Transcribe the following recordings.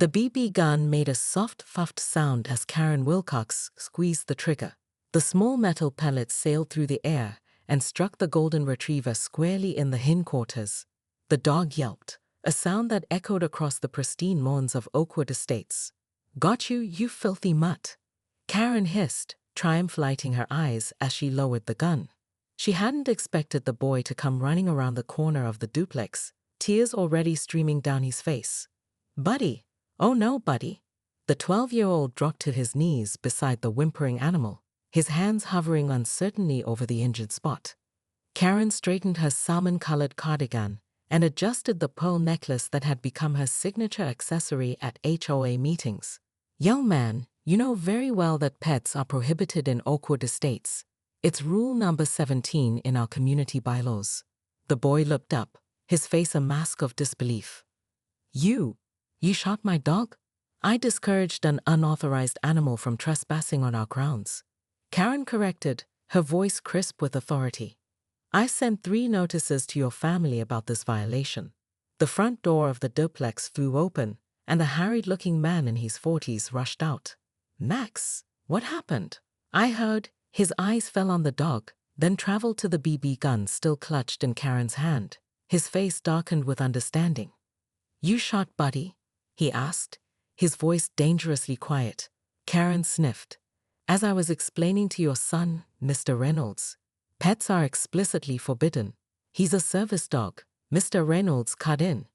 The BB gun made a soft, puffed sound as Karen Wilcox squeezed the trigger. The small metal pellets sailed through the air and struck the golden retriever squarely in the hindquarters. The dog yelped, a sound that echoed across the pristine lawns of Oakwood Estates. "Got you, you filthy mutt," Karen hissed, triumph lighting her eyes as she lowered the gun. She hadn't expected the boy to come running around the corner of the duplex, tears already streaming down his face. "Buddy, oh no, buddy." The 12-year-old dropped to his knees beside the whimpering animal, his hands hovering uncertainly over the injured spot. Karen straightened her salmon-colored cardigan and adjusted the pearl necklace that had become her signature accessory at HOA meetings. "Young man, you know very well that pets are prohibited in Oakwood Estates. It's rule number 17 in our community bylaws." The boy looked up, his face a mask of disbelief. You shot my dog?" "I discouraged an unauthorized animal from trespassing on our grounds," Karen corrected, her voice crisp with authority. "I sent 3 notices to your family about this violation." The front door of the duplex flew open, and a harried-looking man in his 40s rushed out. "Max, what happened?" "I heard." His eyes fell on the dog, then traveled to the BB gun still clutched in Karen's hand. His face darkened with understanding. "You shot Buddy?" he asked, his voice dangerously quiet. Karen sniffed. "As I was explaining to your son, Mr. Reynolds, pets are explicitly forbidden. He's a service dog," Mr. Reynolds cut in.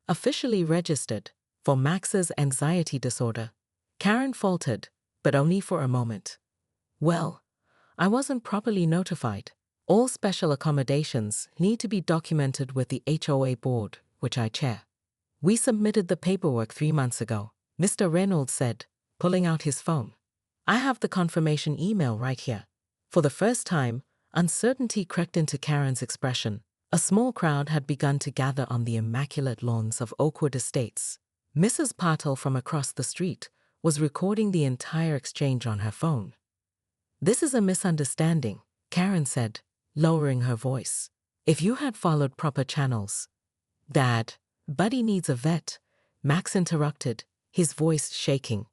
"Officially registered for Max's anxiety disorder." Karen faltered, but only for a moment. "Well, I wasn't properly notified. All special accommodations need to be documented with the HOA board, which I chair. We submitted the paperwork 3 months ago," Mr. Reynolds said, pulling out his phone. "I have the confirmation email right here." For the first time, uncertainty crept into Karen's expression. A small crowd had begun to gather on the immaculate lawns of Oakwood Estates. Mrs. Patel from across the street was recording the entire exchange on her phone. "This is a misunderstanding," Karen said, lowering her voice. "If you had followed proper channels—" "Dad, Buddy needs a vet," Max interrupted, his voice shaking.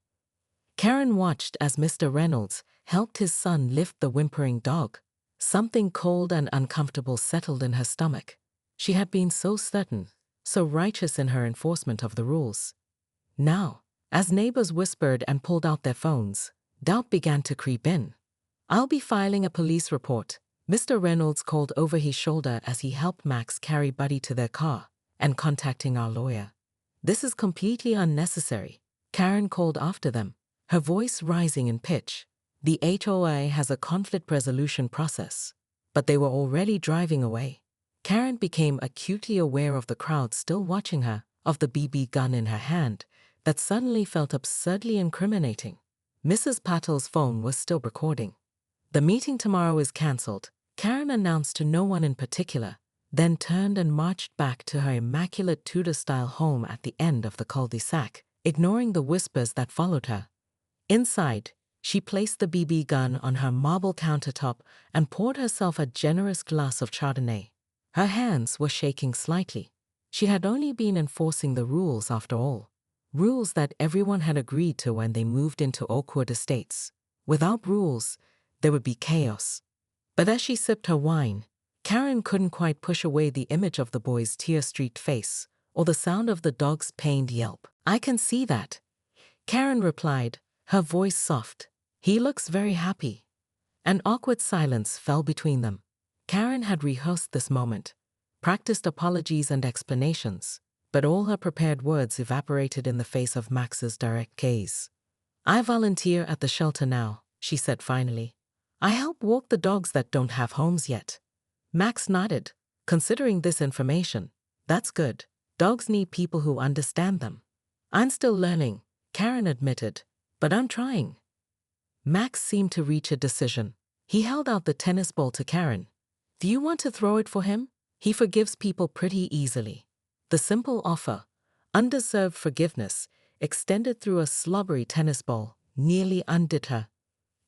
Karen watched as Mr. Reynolds helped his son lift the whimpering dog. Something cold and uncomfortable settled in her stomach. She had been so certain, so righteous in her enforcement of the rules. Now, as neighbors whispered and pulled out their phones, doubt began to creep in. "I'll be filing a police report," Mr. Reynolds called over his shoulder as he helped Max carry Buddy to their car, "and contacting our lawyer." "This is completely unnecessary," Karen called after them, her voice rising in pitch. "The HOA has a conflict resolution process." But they were already driving away. Karen became acutely aware of the crowd still watching her, of the BB gun in her hand, that suddenly felt absurdly incriminating. Mrs. Patel's phone was still recording. "The meeting tomorrow is cancelled," Karen announced to no one in particular, then turned and marched back to her immaculate Tudor-style home at the end of the cul-de-sac, ignoring the whispers that followed her. Inside, she placed the BB gun on her marble countertop and poured herself a generous glass of Chardonnay. Her hands were shaking slightly. She had only been enforcing the rules after all. Rules that everyone had agreed to when they moved into Oakwood Estates. Without rules, there would be chaos. But as she sipped her wine, Karen couldn't quite push away the image of the boy's tear-streaked face or the sound of the dog's pained yelp. "I can see that," Karen replied, her voice soft. "He looks very happy." An awkward silence fell between them. Karen had rehearsed this moment, practiced apologies and explanations, but all her prepared words evaporated in the face of Max's direct gaze. "I volunteer at the shelter now," she said finally. "I help walk the dogs that don't have homes yet." Max nodded, considering this information. "That's good. Dogs need people who understand them." "I'm still learning," Karen admitted, "but I'm trying." Max seemed to reach a decision. He held out the tennis ball to Karen. "Do you want to throw it for him? He forgives people pretty easily." The simple offer, undeserved forgiveness, extended through a slobbery tennis ball, nearly undid her.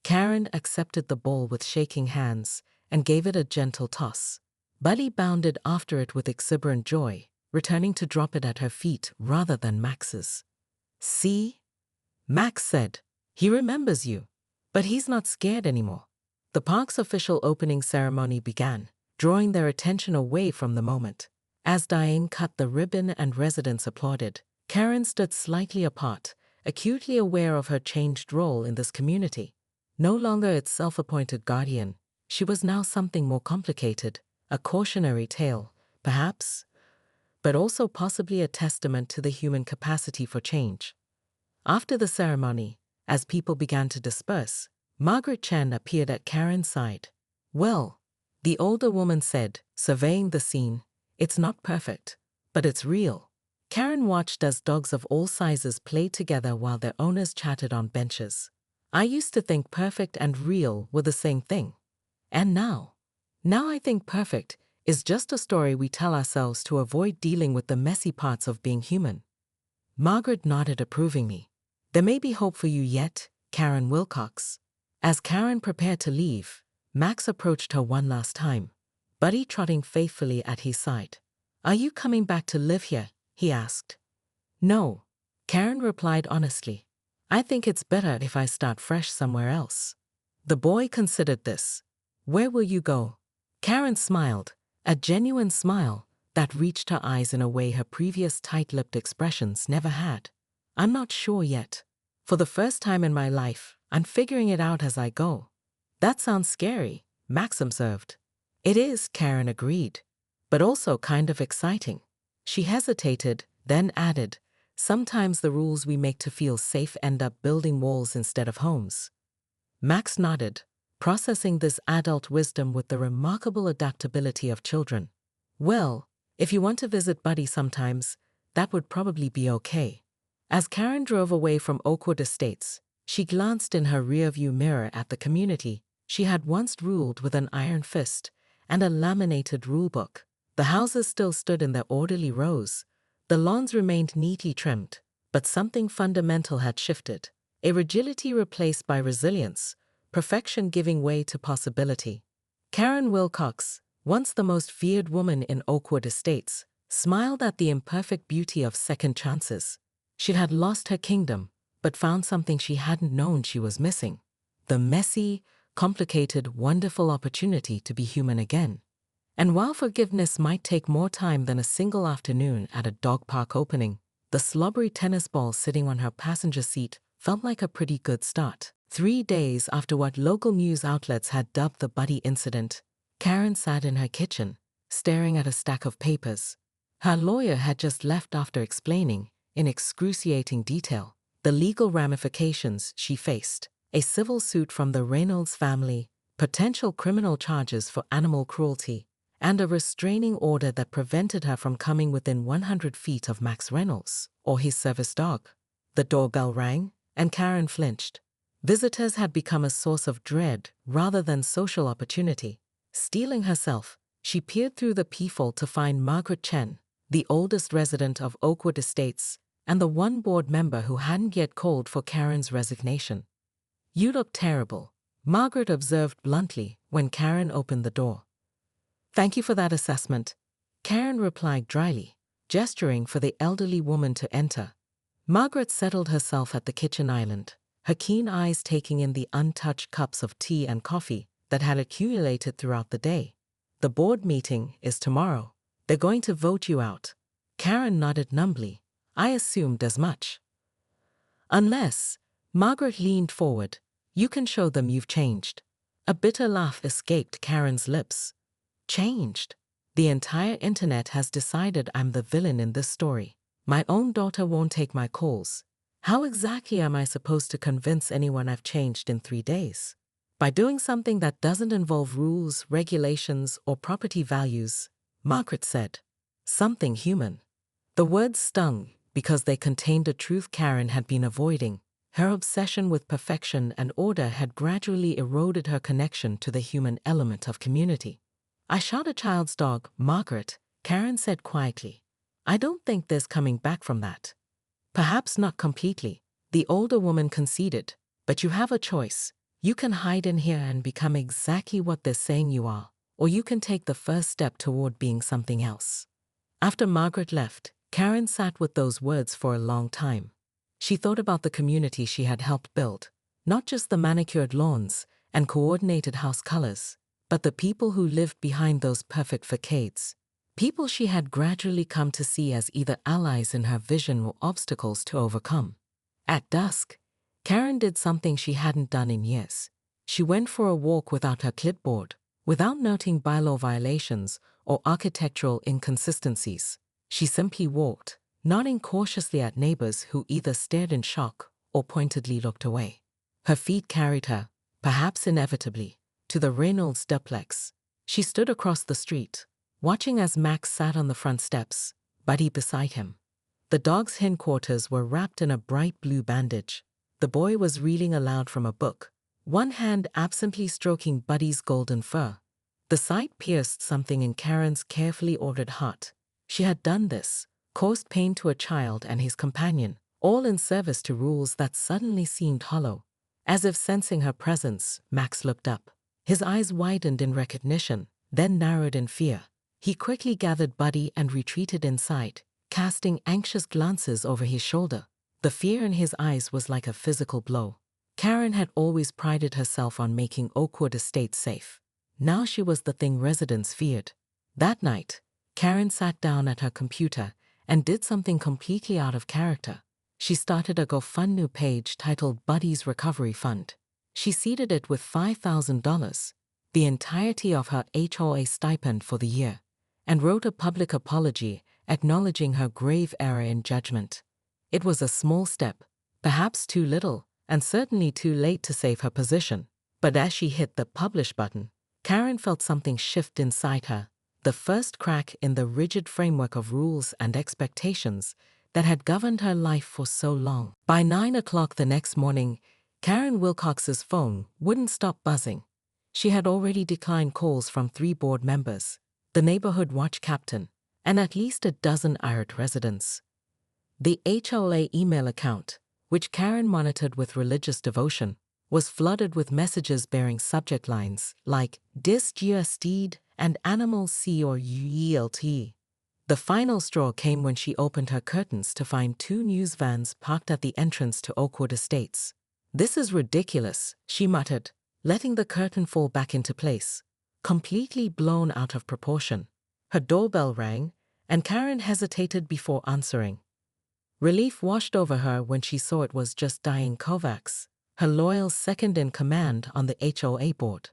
Karen accepted the ball with shaking hands and gave it a gentle toss. Buddy bounded after it with exuberant joy, returning to drop it at her feet rather than Max's. See? Max said. He remembers you. But he's not scared anymore. The park's official opening ceremony began, drawing their attention away from the moment. As Diane cut the ribbon and residents applauded, Karen stood slightly apart, acutely aware of her changed role in this community. No longer its self-appointed guardian, she was now something more complicated, a cautionary tale, perhaps, but also possibly a testament to the human capacity for change. After the ceremony, as people began to disperse, Margaret Chen appeared at Karen's side. "Well," the older woman said, surveying the scene, "it's not perfect, but it's real." Karen watched as dogs of all sizes played together while their owners chatted on benches. "I used to think perfect and real were the same thing. And now I think perfect is just a story we tell ourselves to avoid dealing with the messy parts of being human." Margaret nodded approvingly. "There may be hope for you yet, Karen Wilcox." As Karen prepared to leave, Max approached her one last time, Buddy trotting faithfully at his side. "Are you coming back to live here?" he asked. "No," Karen replied honestly. "I think it's better if I start fresh somewhere else." The boy considered this. "Where will you go?" Karen smiled, a genuine smile that reached her eyes in a way her previous tight-lipped expressions never had. "I'm not sure yet. For the first time in my life, I'm figuring it out as I go." "That sounds scary," Max observed. "It is," Karen agreed, "but also kind of exciting." She hesitated, then added, "Sometimes the rules we make to feel safe end up building walls instead of homes." Max nodded, processing this adult wisdom with the remarkable adaptability of children. "Well, if you want to visit Buddy sometimes, that would probably be okay." As Karen drove away from Oakwood Estates, she glanced in her rearview mirror at the community she had once ruled with an iron fist and a laminated rulebook. The houses still stood in their orderly rows. The lawns remained neatly trimmed, but something fundamental had shifted. A rigidity replaced by resilience, perfection giving way to possibility. Karen Wilcox, once the most feared woman in Oakwood Estates, smiled at the imperfect beauty of second chances. She had lost her kingdom, but found something she hadn't known she was missing: the messy, complicated, wonderful opportunity to be human again. And while forgiveness might take more time than a single afternoon at a dog park opening, the slobbery tennis ball sitting on her passenger seat felt like a pretty good start. 3 days after what local news outlets had dubbed the Buddy incident, Karen sat in her kitchen, staring at a stack of papers. Her lawyer had just left after explaining, in excruciating detail, the legal ramifications she faced: a civil suit from the Reynolds family, potential criminal charges for animal cruelty, and a restraining order that prevented her from coming within 100 feet of Max Reynolds or his service dog. The doorbell rang, and Karen flinched. Visitors had become a source of dread rather than social opportunity. Steeling herself, she peered through the peephole to find Margaret Chen, the oldest resident of Oakwood Estates, and the one board member who hadn't yet called for Karen's resignation. "You look terrible," Margaret observed bluntly when Karen opened the door. "Thank you for that assessment," Karen replied dryly, gesturing for the elderly woman to enter. Margaret settled herself at the kitchen island, her keen eyes taking in the untouched cups of tea and coffee that had accumulated throughout the day. "The board meeting is tomorrow. They're going to vote you out." Karen nodded numbly. "I assumed as much." "Unless," Margaret leaned forward, "you can show them you've changed." A bitter laugh escaped Karen's lips. "Changed? The entire internet has decided I'm the villain in this story. My own daughter won't take my calls. How exactly am I supposed to convince anyone I've changed in 3 days? By doing something that doesn't involve rules, regulations, or property values," Margaret said. "Something human." The words stung because they contained a truth Karen had been avoiding. Her obsession with perfection and order had gradually eroded her connection to the human element of community. "I shot a child's dog, Margaret," Karen said quietly. "I don't think there's coming back from that." "Perhaps not completely," the older woman conceded, "but you have a choice. You can hide in here and become exactly what they're saying you are, or you can take the first step toward being something else." After Margaret left, Karen sat with those words for a long time. She thought about the community she had helped build, not just the manicured lawns and coordinated house colors, but the people who lived behind those perfect facades. People she had gradually come to see as either allies in her vision or obstacles to overcome. At dusk, Karen did something she hadn't done in years. She went for a walk without her clipboard, without noting bylaw violations or architectural inconsistencies. She simply walked, nodding cautiously at neighbors who either stared in shock or pointedly looked away. Her feet carried her, perhaps inevitably, to the Reynolds duplex. She stood across the street, watching as Max sat on the front steps, Buddy beside him. The dog's hindquarters were wrapped in a bright blue bandage. The boy was reading aloud from a book, one hand absently stroking Buddy's golden fur. The sight pierced something in Karen's carefully ordered heart. She had done this, caused pain to a child and his companion, all in service to rules that suddenly seemed hollow. As if sensing her presence, Max looked up. His eyes widened in recognition, then narrowed in fear. He quickly gathered Buddy and retreated inside, casting anxious glances over his shoulder. The fear in his eyes was like a physical blow. Karen had always prided herself on making Oakwood Estate safe. Now she was the thing residents feared. That night, Karen sat down at her computer and did something completely out of character. She started a GoFundMe page titled Buddy's Recovery Fund. She seeded it with $5,000, the entirety of her HOA stipend for the year, and wrote a public apology acknowledging her grave error in judgment. It was a small step, perhaps too little, and certainly too late to save her position. But as she hit the publish button, Karen felt something shift inside her, the first crack in the rigid framework of rules and expectations that had governed her life for so long. By 9 o'clock the next morning, Karen Wilcox's phone wouldn't stop buzzing. She had already declined calls from 3 board members, the neighborhood watch captain, and at least a dozen irate residents. The HOA email account, which Karen monitored with religious devotion, was flooded with messages bearing subject lines like "Dis steed" and "Animals C or UELT." The final straw came when she opened her curtains to find 2 news vans parked at the entrance to Oakwood Estates. "This is ridiculous," she muttered, letting the curtain fall back into place, completely blown out of proportion. Her doorbell rang, and Karen hesitated before answering. Relief washed over her when she saw it was just Diane Kovacs, her loyal second-in-command on the HOA board.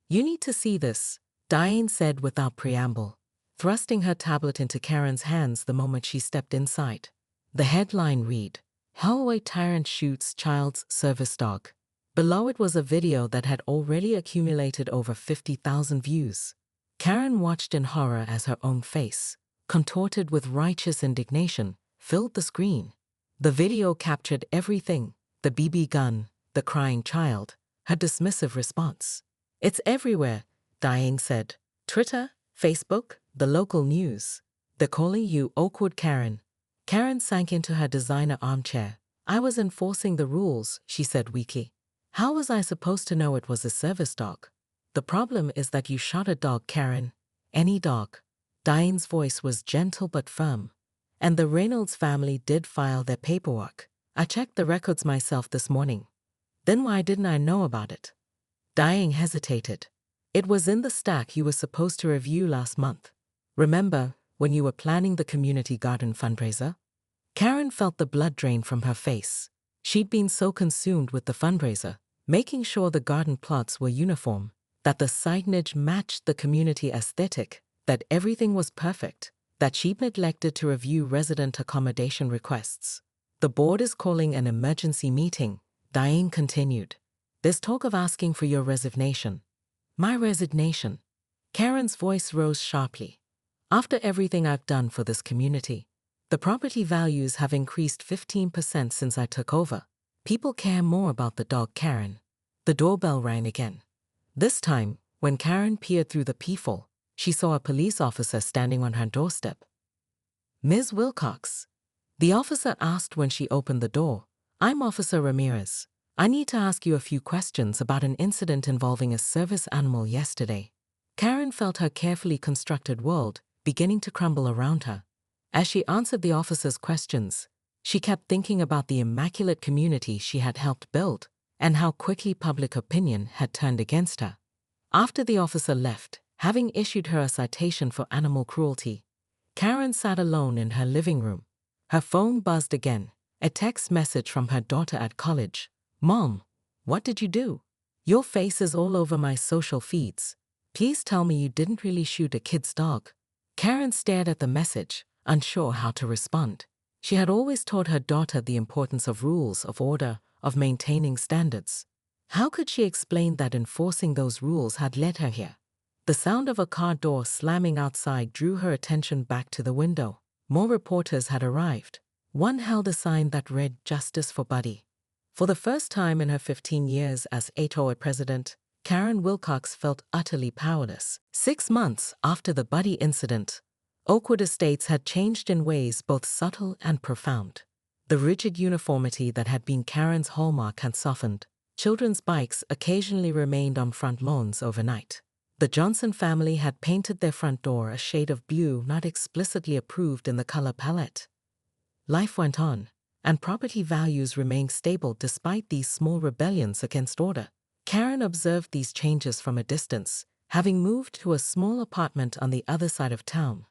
"You need to see this," Diane said without preamble, thrusting her tablet into Karen's hands the moment she stepped inside. The headline read, "HOA Tyrant Shoots Child's Service Dog." Below it was a video that had already accumulated over 50,000 views. Karen watched in horror as her own face, contorted with righteous indignation, filled the screen. The video captured everything: the BB gun, the crying child, her dismissive response. "It's everywhere," Diane said. "Twitter, Facebook, the local news. They're calling you Oakwood Karen." Karen sank into her designer armchair. "I was enforcing the rules," she said weakly. "How was I supposed to know it was a service dog?" "The problem is that you shot a dog, Karen. Any dog." Diane's voice was gentle but firm. "And the Reynolds family did file their paperwork. I checked the records myself this morning." "Then why didn't I know about it?" Diane hesitated. "It was in the stack you were supposed to review last month. Remember when you were planning the community garden fundraiser?" Karen felt the blood drain from her face. She'd been so consumed with the fundraiser, making sure the garden plots were uniform, that the signage matched the community aesthetic, that everything was perfect, that she'd neglected to review resident accommodation requests. "The board is calling an emergency meeting," Diane continued. "There's talk of asking for your resignation." "My resignation?" Karen's voice rose sharply. "After everything I've done for this community, the property values have increased 15% since I took over. People care more about the dog, Karen." The doorbell rang again. This time, when Karen peered through the peephole, she saw a police officer standing on her doorstep. "Ms. Wilcox," the officer asked when she opened the door, "I'm Officer Ramirez. I need to ask you a few questions about an incident involving a service animal yesterday." Karen felt her carefully constructed world beginning to crumble around her. As she answered the officer's questions, She kept thinking about the immaculate community she had helped build and how quickly public opinion had turned against her. After the officer left, having issued her a citation for animal cruelty, Karen sat alone in her living room. Her phone buzzed again, a text message from her daughter at college. "Mom, what did you do? Your face is all over my social feeds. Please tell me you didn't really shoot a kid's dog." Karen stared at the message, unsure how to respond. She had always taught her daughter the importance of rules, of order, of maintaining standards. How could she explain that enforcing those rules had led her here? The sound of a car door slamming outside drew her attention back to the window. More reporters had arrived. One held a sign that read, "Justice for Buddy." For the first time in her 15 years as HOA president, Karen Wilcox felt utterly powerless. 6 months after the Buddy incident, Oakwood Estates had changed in ways both subtle and profound. The rigid uniformity that had been Karen's hallmark had softened. Children's bikes occasionally remained on front lawns overnight. The Johnson family had painted their front door a shade of blue not explicitly approved in the color palette. Life went on, and property values remained stable despite these small rebellions against order. Karen observed these changes from a distance, having moved to a small apartment on the other side of town.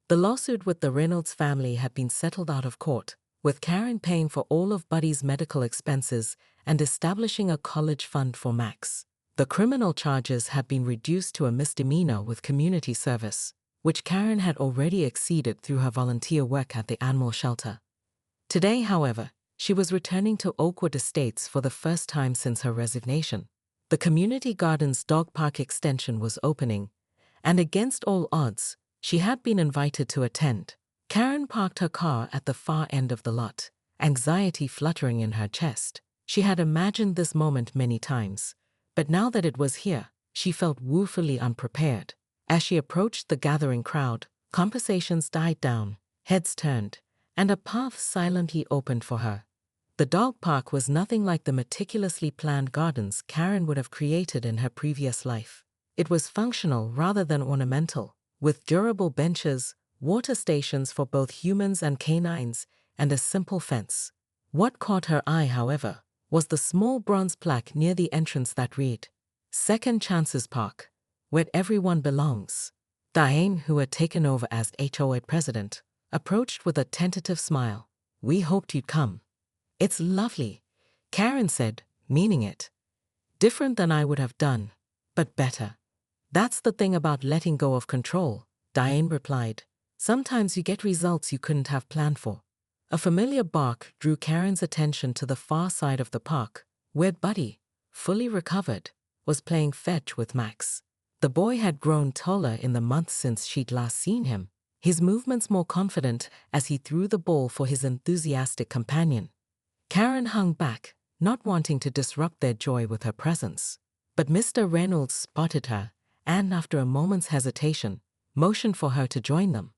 The lawsuit with the Reynolds family had been settled out of court, with Karen paying for all of Buddy's medical expenses and establishing a college fund for Max. The criminal charges had been reduced to a misdemeanor with community service, which Karen had already exceeded through her volunteer work at the animal shelter. Today, however, she was returning to Oakwood Estates for the first time since her resignation. The community garden's dog park extension was opening, and against all odds, she had been invited to attend. Karen parked her car at the far end of the lot, anxiety fluttering in her chest. She had imagined this moment many times, but now that it was here, she felt woefully unprepared. As she approached the gathering crowd, conversations died down, heads turned, and a path silently opened for her. The dog park was nothing like the meticulously planned gardens Karen would have created in her previous life. It was functional rather than ornamental, with durable benches, water stations for both humans and canines, and a simple fence. What caught her eye, however, was the small bronze plaque near the entrance that read, "Second Chances Park, where everyone belongs." Diane, who had taken over as HOA president, approached with a tentative smile. "We hoped you'd come." "It's lovely," Karen said, meaning it. "Different than I would have done, but better." "That's the thing about letting go of control," Diane replied. "Sometimes you get results you couldn't have planned for." A familiar bark drew Karen's attention to the far side of the park, where Buddy, fully recovered, was playing fetch with Max. The boy had grown taller in the months since she'd last seen him, his movements more confident as he threw the ball for his enthusiastic companion. Karen hung back, not wanting to disrupt their joy with her presence. But Mr. Reynolds spotted her, and after a moment's hesitation, motioned for her to join them.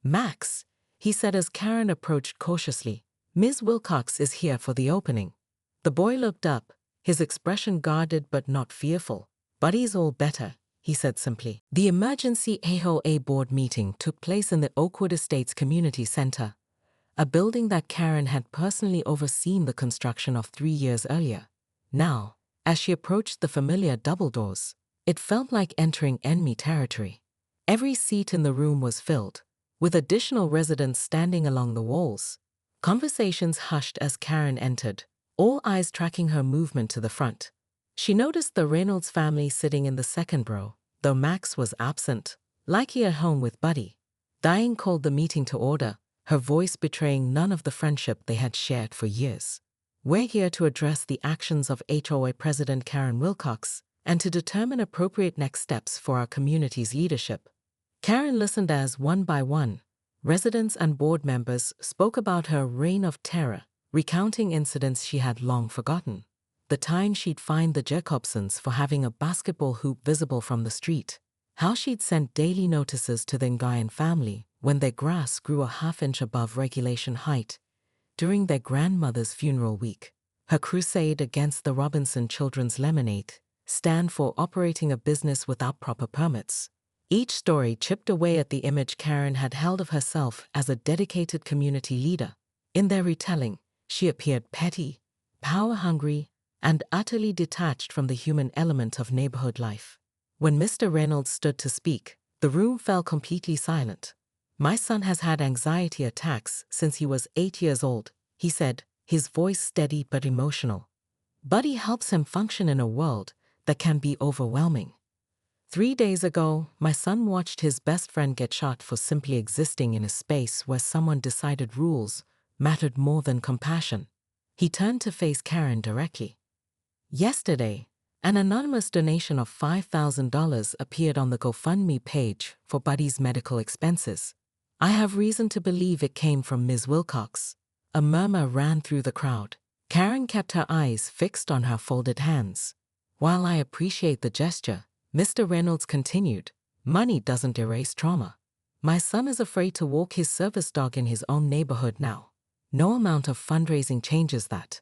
"Max," he said as Karen approached cautiously, "Ms. Wilcox is here for the opening." The boy looked up, his expression guarded but not fearful. "Buddy's all better," he said simply. The emergency HOA board meeting took place in the Oakwood Estates Community Center, a building that Karen had personally overseen the construction of 3 years earlier. Now, as she approached the familiar double doors, it felt like entering enemy territory. Every seat in the room was filled, with additional residents standing along the walls. Conversations hushed as Karen entered, all eyes tracking her movement to the front. She noticed the Reynolds family sitting in the second row, though Max was absent, likely at home with Buddy. Diane called the meeting to order, her voice betraying none of the friendship they had shared for years. "We're here to address the actions of HOA President Karen Wilcox and to determine appropriate next steps for our community's leadership." Karen listened as, one by one, residents and board members spoke about her reign of terror, recounting incidents she had long forgotten. The time she'd fined the Jacobsons for having a basketball hoop visible from the street. How she'd sent daily notices to the Nguyen family when their grass grew a half-inch above regulation height during their grandmother's funeral week. Her crusade against the Robinson Children's Lemonade stand for operating a business without proper permits. Each story chipped away at the image Karen had held of herself as a dedicated community leader. In their retelling, she appeared petty, power-hungry, and utterly detached from the human element of neighborhood life. When Mr. Reynolds stood to speak, the room fell completely silent. "My son has had anxiety attacks since he was 8 years old," he said, his voice steady but emotional. "Buddy helps him function in a world that can be overwhelming. 3 days ago, my son watched his best friend get shot for simply existing in a space where someone decided rules mattered more than compassion." He turned to face Karen directly. Yesterday, an anonymous donation of $5,000 appeared on the GoFundMe page for Buddy's medical expenses. "I have reason to believe it came from Ms. Wilcox." A murmur ran through the crowd. Karen kept her eyes fixed on her folded hands. "While I appreciate the gesture," Mr. Reynolds continued, "money doesn't erase trauma. My son is afraid to walk his service dog in his own neighborhood now. No amount of fundraising changes that."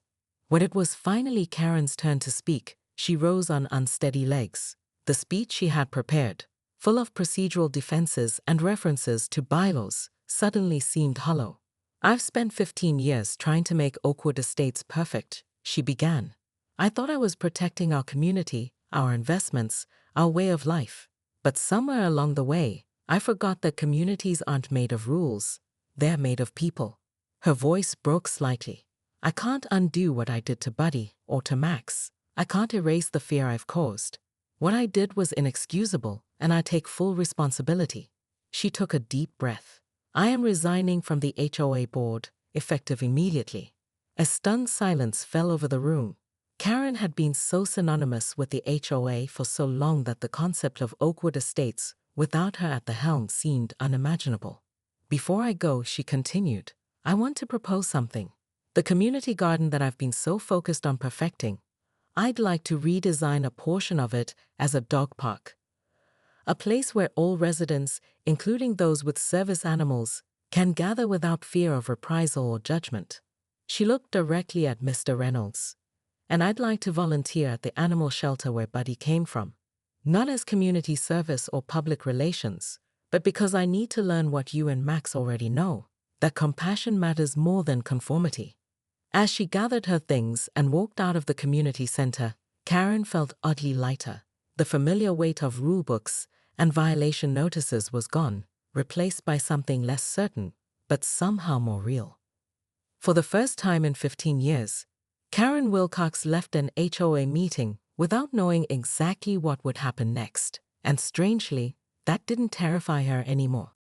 When it was finally Karen's turn to speak, she rose on unsteady legs. The speech she had prepared, full of procedural defenses and references to bylaws, suddenly seemed hollow. "I've spent 15 years trying to make Oakwood Estates perfect," she began. "I thought I was protecting our community, our investments, our way of life. But somewhere along the way, I forgot that communities aren't made of rules. They're made of people." Her voice broke slightly. "I can't undo what I did to Buddy or to Max. I can't erase the fear I've caused. What I did was inexcusable, and I take full responsibility." She took a deep breath. "I am resigning from the HOA board, effective immediately." A stunned silence fell over the room. Karen had been so synonymous with the HOA for so long that the concept of Oakwood Estates without her at the helm seemed unimaginable. "Before I go," she continued, "I want to propose something. The community garden that I've been so focused on perfecting, I'd like to redesign a portion of it as a dog park. A place where all residents, including those with service animals, can gather without fear of reprisal or judgment." She looked directly at Mr. Reynolds. "And I'd like to volunteer at the animal shelter where Buddy came from. Not as community service or public relations, but because I need to learn what you and Max already know, that compassion matters more than conformity." As she gathered her things and walked out of the community center, Karen felt oddly lighter. The familiar weight of rulebooks and violation notices was gone, replaced by something less certain, but somehow more real. For the first time in 15 years, Karen Wilcox left an HOA meeting without knowing exactly what would happen next, and strangely, that didn't terrify her anymore.